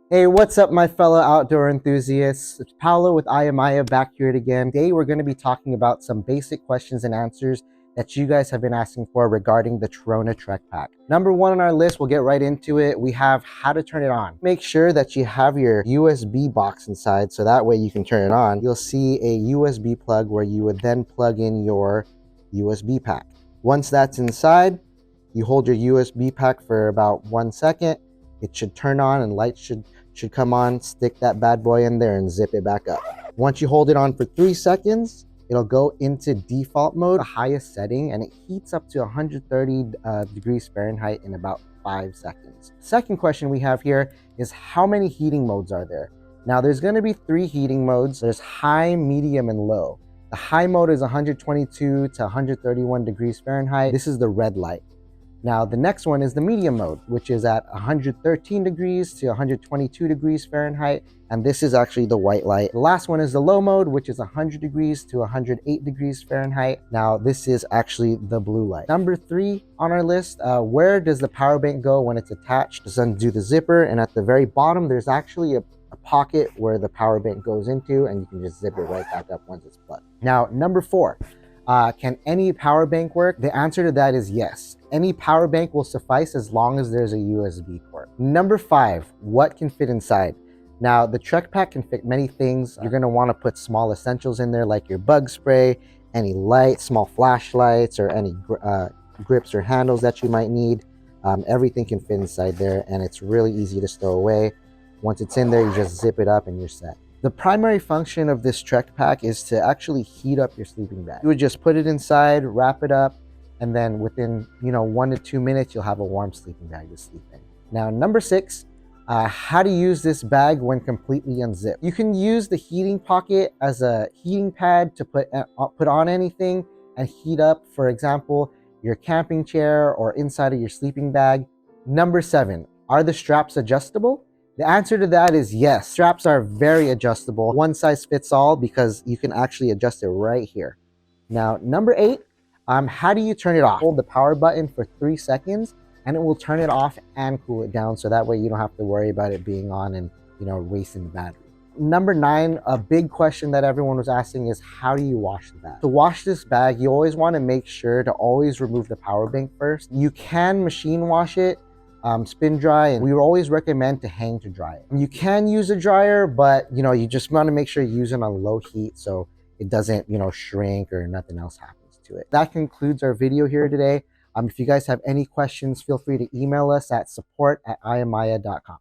Hey, what's up, my fellow outdoor enthusiasts? It's Paolo with Ayamaya back here again. Today, we're going to be talking about some basic questions and answers that you guys have been asking for regarding the Trona TrekPack. Number one on our list, we'll get right into it. We have how to turn it on. Make sure that you have your USB box inside so that way you can turn it on. You'll see a USB plug where you would then plug in your USB pack. Once that's inside, you hold your USB pack for about 1 second. It should turn on and lights should come on. Stick that bad boy in there and zip it back up. Once you hold it on for 3 seconds, it'll go into default mode, the highest setting, and it heats up to 130 degrees Fahrenheit in about 5 seconds. Second question we have here is how many heating modes are there? Now there's going to be 3 heating modes. There's high, medium, and low. The high mode is 122 to 131 degrees Fahrenheit. This is the red light. Now the next one is the medium mode, which is at 113 degrees to 122 degrees Fahrenheit, and this is actually the white light. The last one is the low mode, which is 100 degrees to 108 degrees Fahrenheit. Now this is actually the blue light. Number 3 on our list, where does the power bank go when it's attached? Just undo the zipper, and at the very bottom there's actually a pocket where the power bank goes into, and you can just zip it right back up once it's plugged. Now number 4. Can any power bank work? The answer to that is yes. Any power bank will suffice as long as there's a USB port. Number 5, what can fit inside? Now, the TrekPack can fit many things. You're gonna wanna put small essentials in there like your bug spray, any lights, small flashlights, or any grips or handles that you might need. Everything can fit inside there, and it's really easy to stow away. Once it's in there, you just zip it up and you're set. The primary function of this TrekPack is to actually heat up your sleeping bag. You would just put it inside, wrap it up, and then within 1 to 2 minutes, you'll have a warm sleeping bag to sleep in. Now, number 6, how to use this bag when completely unzipped. You can use the heating pocket as a heating pad to put on anything and heat up, for example, your camping chair or inside of your sleeping bag. Number 7, are the straps adjustable? The answer to that is yes. Straps are very adjustable. One size fits all because you can actually adjust it right here. Now, number 8, how do you turn it off? Hold the power button for 3 seconds and it will turn it off and cool it down, so that way you don't have to worry about it being on and wasting the battery. Number 9, a big question that everyone was asking is how do you wash the bag? To wash this bag, you always want to make sure to always remove the power bank first. You can machine wash it, spin dry, and we always recommend to hang to dry it. You can use a dryer, but you just want to make sure you use it on low heat so it doesn't shrink or nothing else happens to it. That concludes our video here today. If you guys have any questions, feel free to email us at support@ayamaya.com.